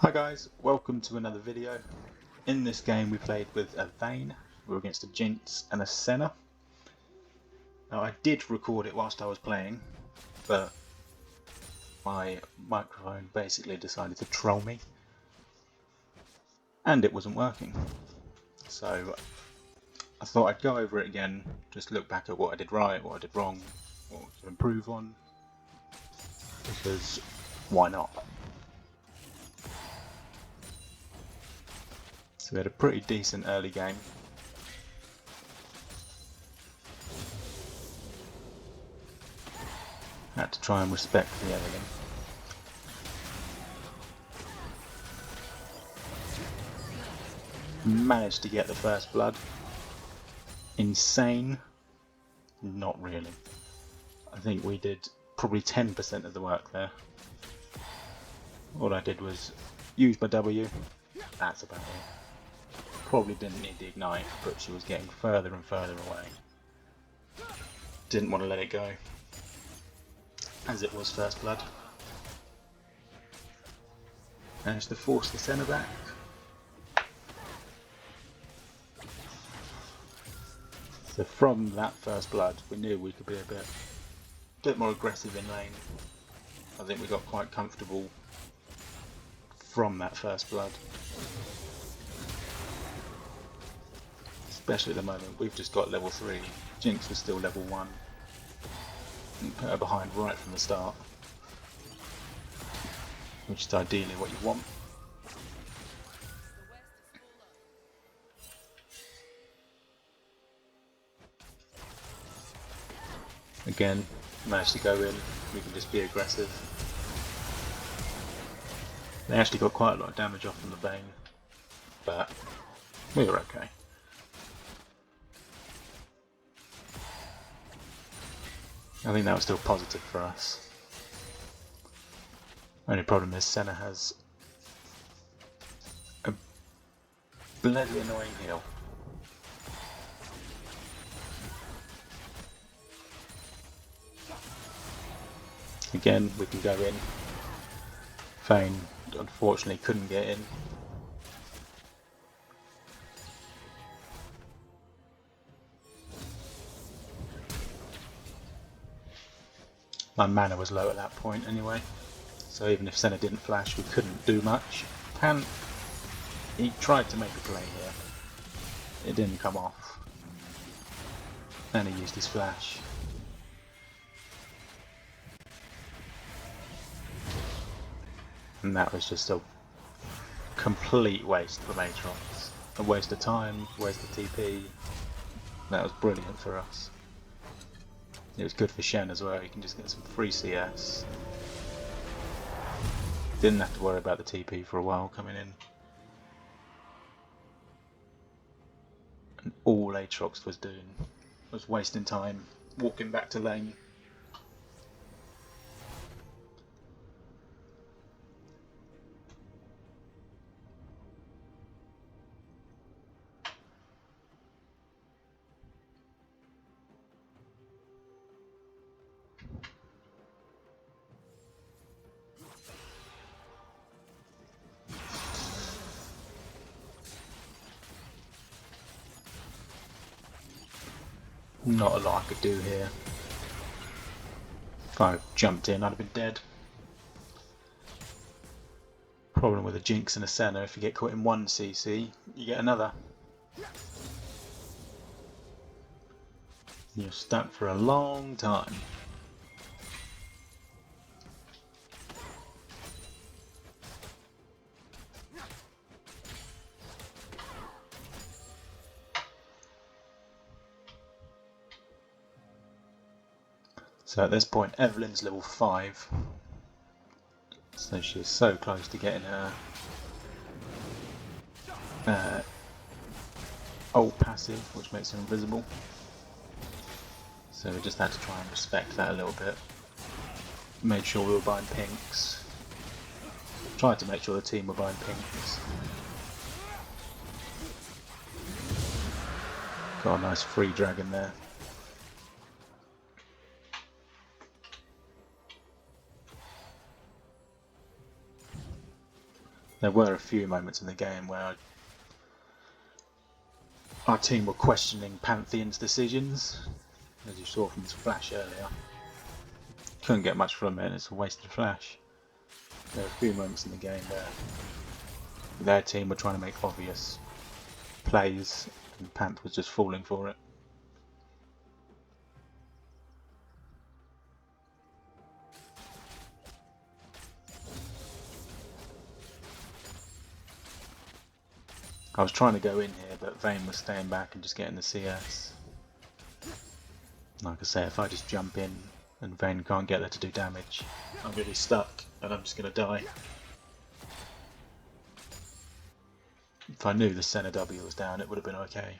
Hi guys, welcome to another video. In this game we played with a Vayne. We were against a Jinx and a Senna. Now I did record it whilst I was playing, but my microphone basically decided to troll me and it wasn't working. So I thought I'd go over it again, just look back at what I did right, what I did wrong, what to improve on, because why not? So we had a pretty decent early game. Had to try and respect the Evelyn. Managed to get the first blood. Insane? Not really. I think we did probably 10% of the work there. All I did was use my W. That's about it. Probably didn't need the ignite, but she was getting further and further away. Didn't want to let it go, as it was first blood. Managed to force the Senna back. So from that first blood, we knew we could be a bit more aggressive in lane. I think we got quite comfortable from that first blood. Especially at the moment, we've just got level 3. Jinx was still level 1. And put her behind right from the start, which is ideally what you want. Again, managed to go in, we can just be aggressive. They actually got quite a lot of damage off from the Vayne, but we were okay. I think that was still positive for us. Only problem is Senna has a bloody annoying heal. Again, we can go in. Vayne unfortunately couldn't get in. My mana was low at that point anyway, so even if Senna didn't flash we couldn't do much. Pan, he tried to make a play here, it didn't come off, and he used his flash. And that was just a complete waste from Aatrox. A waste of time, waste of TP. That was brilliant for us. It was good for Shen as well, you can just get some free CS. Didn't have to worry about the TP for a while coming in. And all Aatrox was doing was wasting time, walking back to lane. Not a lot I could do here. If I jumped in, I'd have been dead. Problem with a Jinx and a Senna, if you get caught in one CC, you get another. You're stuck for a long time. So at this point, Evelyn's level 5. So she's so close to getting her ult passive, which makes her invisible. So we just had to try and respect that a little bit. Made sure we were buying pinks. Tried to make sure the team were buying pinks. Got a nice free dragon there. There were a few moments in the game where our team were questioning Pantheon's decisions, as you saw from his flash earlier. Couldn't get much from it, it's a wasted flash. There were a few moments in the game where their team were trying to make obvious plays and Panth was just falling for it. I was trying to go in here, but Vayne was staying back and just getting the CS. Like I say, if I just jump in and Vayne can't get there to do damage, I'm really stuck and I'm just going to die. If I knew the center W was down, it would have been okay.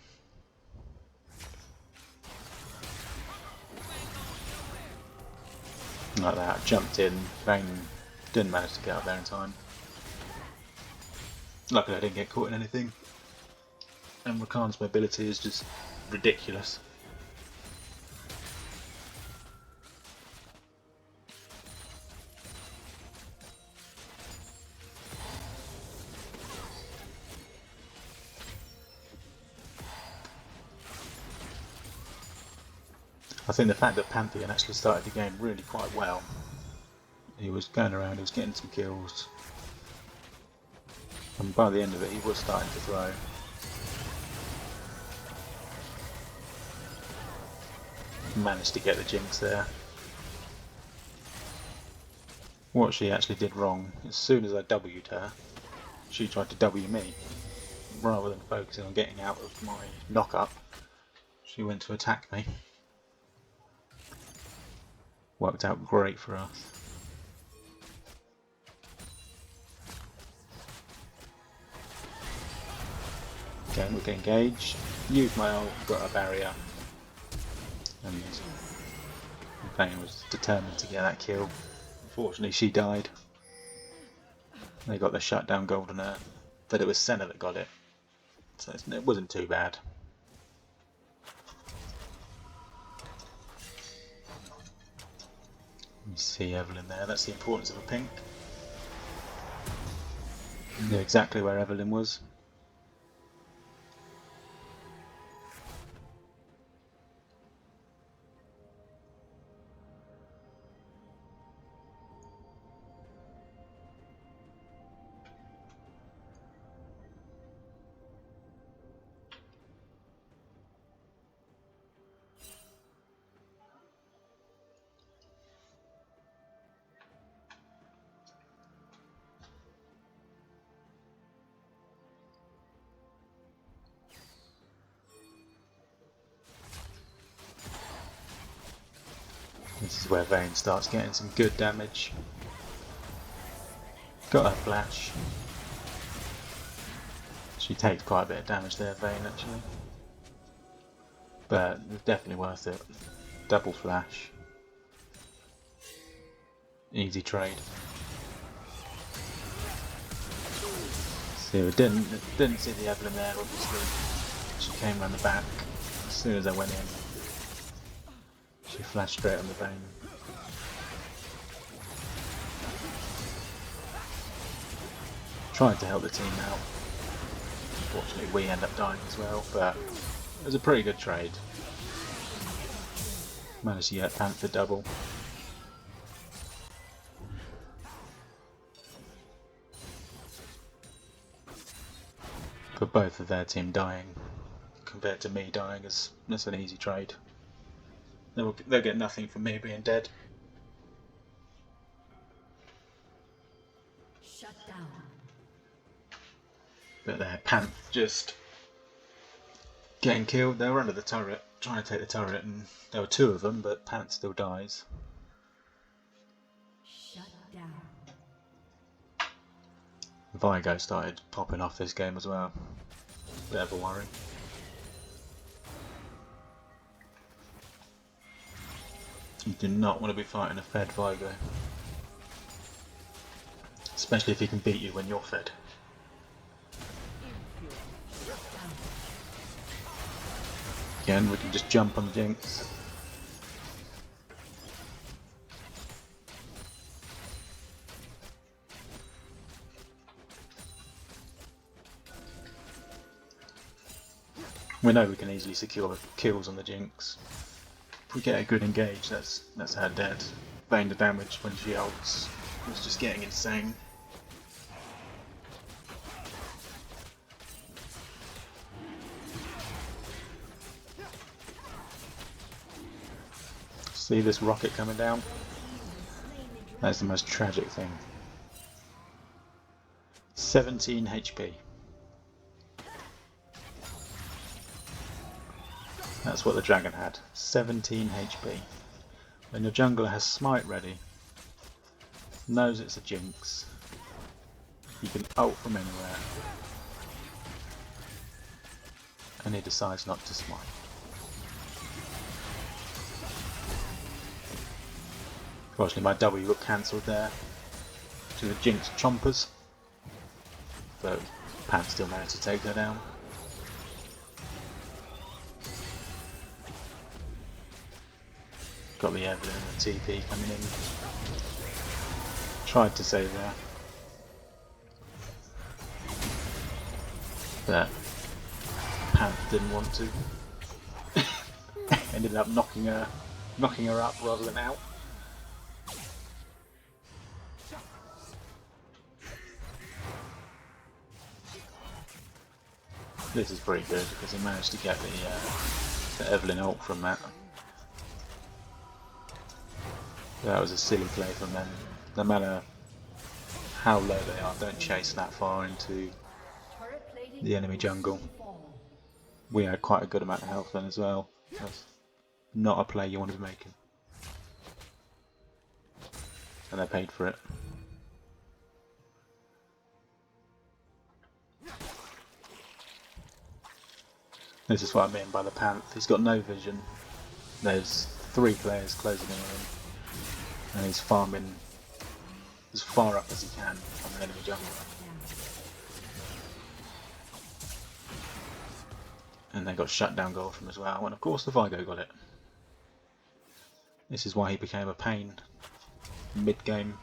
Like that, I jumped in, Vayne didn't manage to get up there in time. Luckily I didn't get caught in anything. And Rakan's mobility is just ridiculous. I think the fact that Pantheon actually started the game really quite well. He was going around, he was getting some kills. And by the end of it he was starting to throw. Managed to get the jinx there. What she actually did wrong, as soon as I W'd her, she tried to W me. Rather than focusing on getting out of my knock-up, she went to attack me. Worked out great for us. Again, we get engaged. Used my ult, got a barrier. And Vayne was determined to get that kill. Unfortunately she died. They got the shutdown gold on her, but it was Senna that got it. So it wasn't too bad. You see Evelyn there, that's the importance of a pink. Knew exactly where Evelyn was. This is where Vayne starts getting some good damage. Got her flash. She takes quite a bit of damage there, Vayne, actually. But it's definitely worth it. Double flash. Easy trade. See, we didn't see the Evelyn there, obviously. She came around the back as soon as I went in. She flashed straight on the Vayne. Tried to help the team out. Unfortunately we end up dying as well, but it was a pretty good trade. Managed to get Panther double. But both of their team dying compared to me dying is that's an easy trade. They'll get nothing from me being dead. Shut down. But their Panth just getting killed. They were under the turret, trying to take the turret, and there were two of them, but Panth still dies. Shut down. Vigo started popping off this game as well. Bit of a worry. You do not want to be fighting a fed Vigo. Especially if he can beat you when you're fed. Again, we can just jump on the Jinx. We know we can easily secure kills on the Jinx. If we get a good engage, that's her dead. Vayne the damage when she ults was just getting insane. See this rocket coming down? That's the most tragic thing. 17 HP. That's what the dragon had. 17 HP. When your jungler has smite ready, knows it's a Jinx, he can ult from anywhere, and he decides not to smite. Fortunately my W got cancelled there to the Jinx chompers, but Pan still managed to take her down. Got the Evelyn and the TP coming in. Tried to save her, but Pan didn't want to. Ended up knocking her up rather than out. This is pretty good because he managed to get the Evelyn ult from that. That was a silly play from them. No matter how low they are, don't chase that far into the enemy jungle. We had quite a good amount of health then as well. That's not a play you want to be making. And they paid for it. This is what I mean by the Panth. He's got no vision. There's 3 players closing in on him. And he's farming as far up as he can on the enemy jungle. And they got shutdown gold from as well, and of course the Vigo got it. This is why he became a pain mid-game.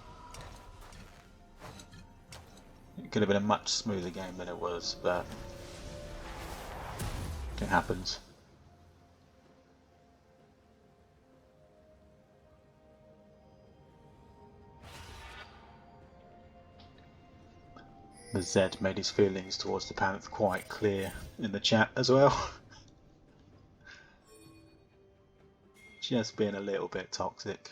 It could have been a much smoother game than it was, but it happens. The Zed made his feelings towards the Panth quite clear in the chat as well. Just being a little bit toxic.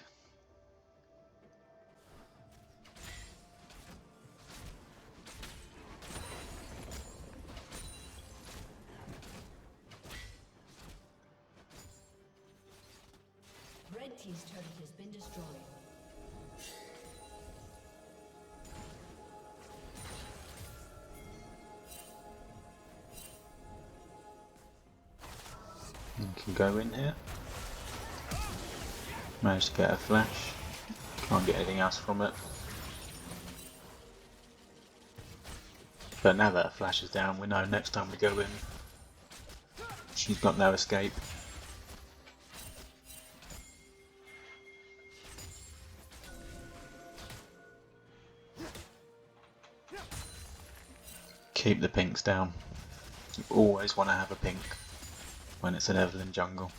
Red team's turret has been destroyed. You can go in here. Managed to get a flash. Can't get anything else from it. But now that a flash is down, we know next time we go in, she's got no escape. Keep the pinks down. You always want to have a pink when it's an Evelyn jungle.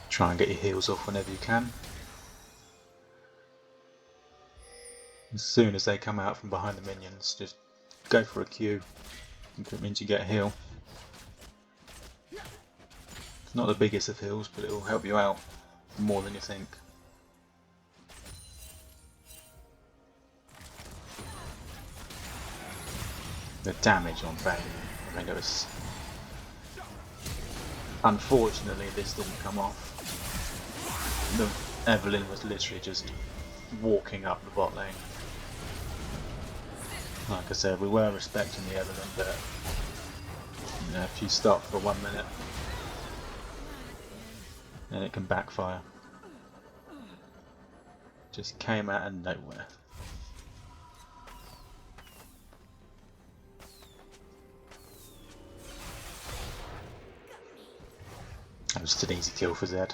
Try and get your heals off whenever you can. As soon as they come out from behind the minions, just go for a Q. It means you get a heal. It's not the biggest of heals, but it will help you out more than you think. The damage on Vayne, I mean, it was... Unfortunately, this didn't come off. The Evelyn was literally just walking up the bot lane. Like I said, we were respecting the Evelyn, but you know, if you stop for 1 minute, then it can backfire. Just came out of nowhere. That was just an easy kill for Zed.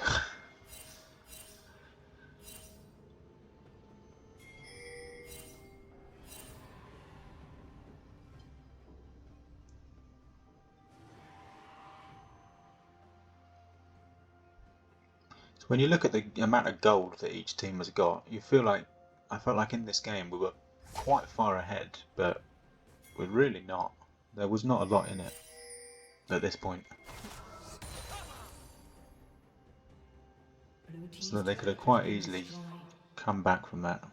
When you look at the amount of gold that each team has got, you feel like, I felt like in this game we were quite far ahead, but we're really not. There was not a lot in it at this point. So they could have quite easily come back from that.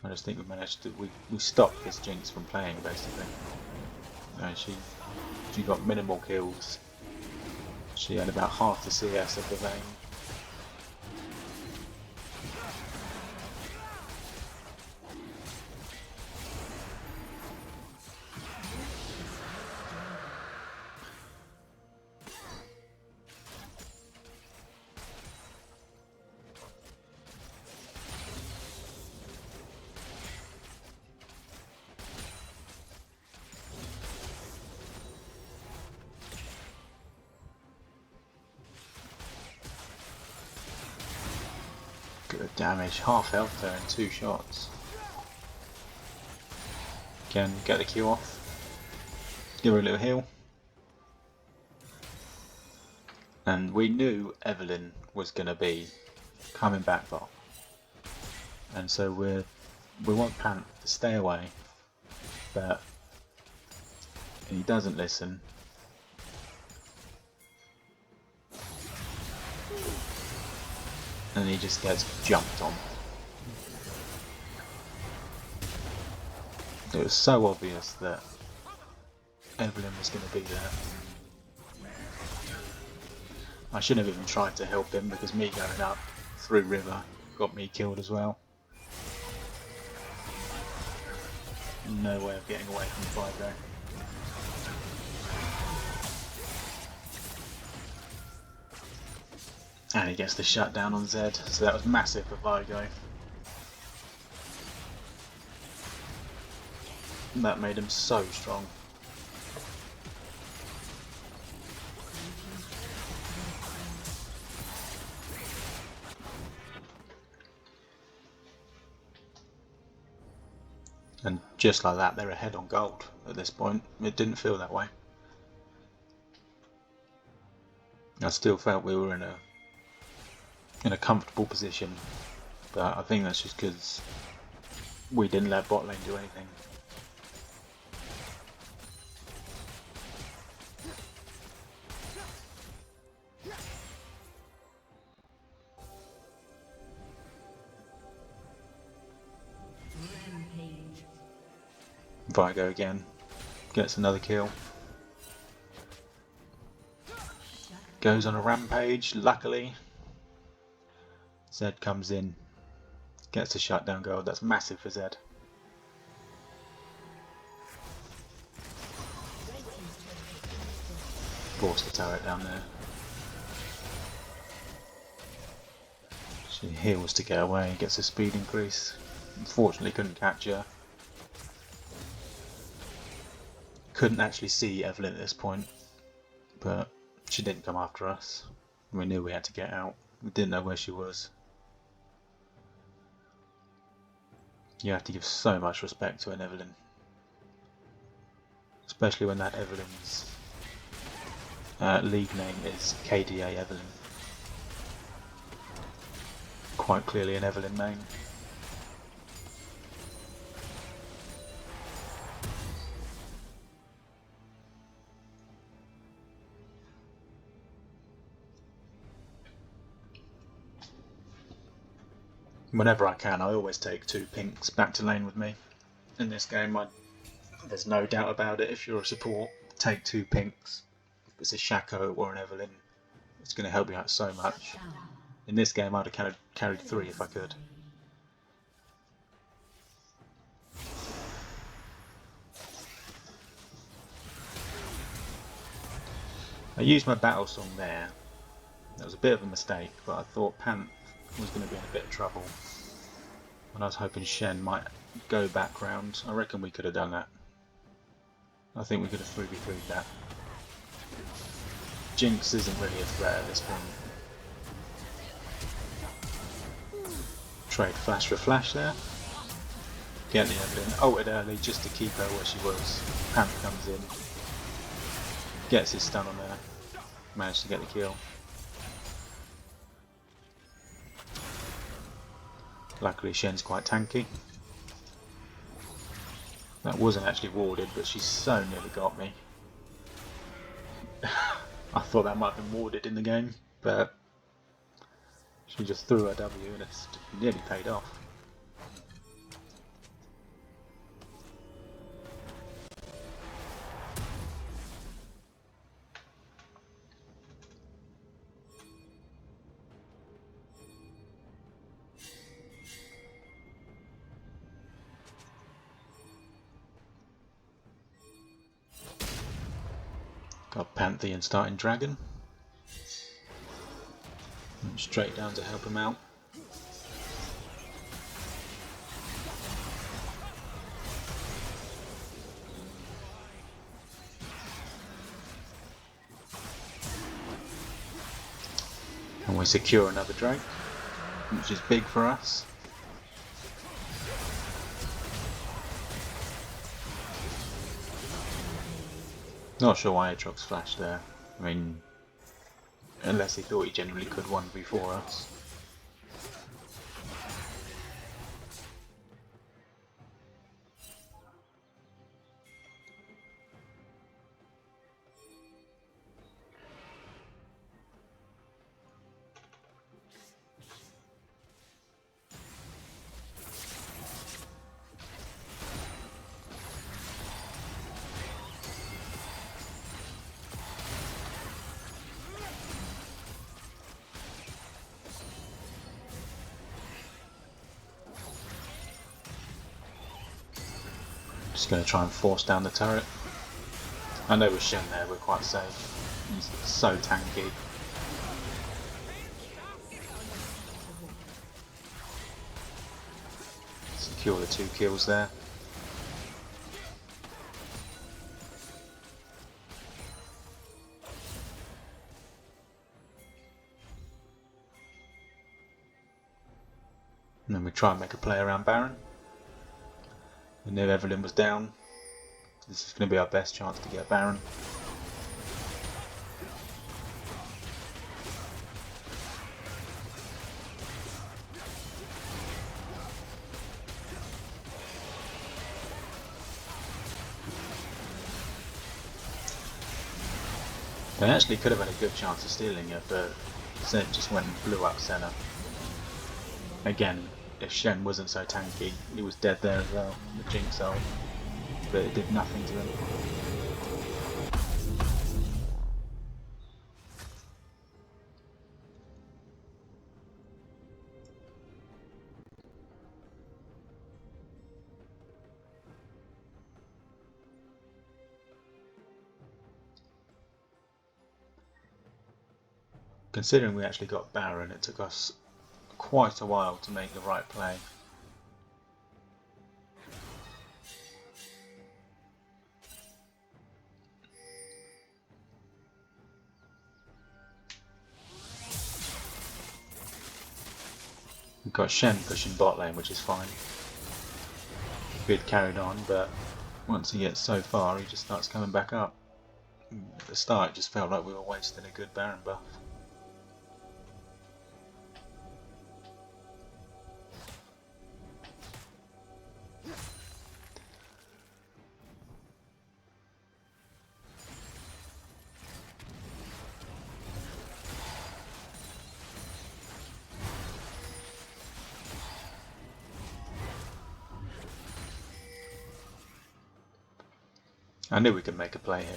I just think we managed to, we stopped this Jinx from playing basically. She got minimal kills. She had about half the CS of the Vayne. Good damage, half health there in 2 shots. Again, get the Q off. Give her a little heal. And we knew Evelyn was going to be coming back bot. And so we want Pant to stay away. But he doesn't listen. And he just gets jumped on. It was so obvious that Evelyn was going to be there. I shouldn't have even tried to help him because me going up through river got me killed as well. No way of getting away from Vayne. And he gets the shutdown on Zed, so that was massive for Vayne. That made him so strong. And just like that, they're ahead on gold at this point. It didn't feel that way. I still felt we were in a comfortable position, but I think that's just because we didn't let bot lane do anything. Vigo again gets another kill. Goes on a rampage, luckily. Zed comes in, gets a shutdown goal. That's massive for Zed. Force the turret down there. She heals to get away, gets a speed increase. Unfortunately couldn't catch her. Couldn't actually see Evelyn at this point, but she didn't come after us. We knew we had to get out. We didn't know where she was. You have to give so much respect to an Evelyn. Especially when that Evelyn's league name is KDA Evelyn. Quite clearly an Evelyn main. Whenever I can, I always take 2 pinks back to lane with me. In this game, there's no doubt about it. If you're a support, take 2 pinks. If it's a Shaco or an Evelyn, it's going to help you out so much. In this game, I'd have carried 3 if I could. I used my battle song there. That was a bit of a mistake, but I thought Pant was going to be in a bit of trouble. And I was hoping Shen might go back round. I reckon we could have done that. I think we could have 3v3'd that. Jinx isn't really a threat at this point. Trade flash for flash there. Get the Evelyn ulted early just to keep her where she was. Panther comes in. Gets his stun on there. Managed to get the kill. Luckily Shen's quite tanky. That wasn't actually warded, but she so nearly got me. I thought that might have been warded in the game, but she just threw her W and it's nearly paid off. Got Pantheon starting Dragon. Went straight down to help him out. And we secure another Drake, which is big for us. Not sure why Aatrox flashed there. I mean, unless he thought he genuinely could 1v4 us. Just going to try and force down the turret. I know with Shen there we're quite safe. He's so tanky. Secure the 2 kills there. And then we try and make a play around Baron. I knew Evelyn was down. This is going to be our best chance to get Baron. They actually could have had a good chance of stealing it, but Zed just went and blew up Senna. Again, if Shen wasn't so tanky, he was dead there as well, the Jinx ult, but it did nothing to him. Considering we actually got Baron, it took us quite a while to make the right play. We've got Shen pushing bot lane, which is fine. We had carried on, but once he gets so far, he just starts coming back up. At the start, it just felt like we were wasting a good Baron buff. I knew we could make a play here.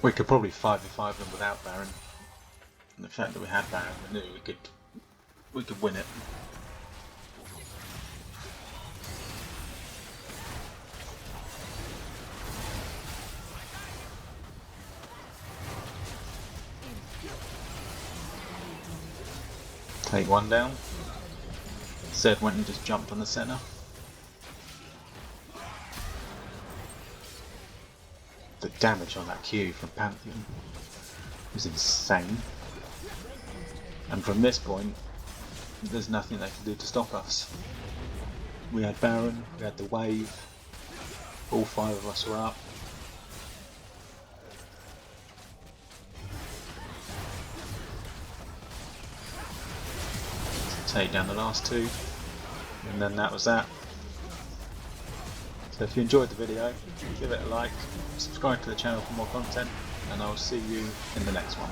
We could probably 5v5 them without Baron. And the fact that we had Baron, we knew we could win it. Take one down. Zed went and just jumped on the center. The damage on that Q from Pantheon was insane. And from this point, there's nothing they can do to stop us. We had Baron, we had the wave, all 5 of us were up. Take down the last 2, and then that was that. So if you enjoyed the video, give it a like, subscribe to the channel for more content, and I'll see you in the next one.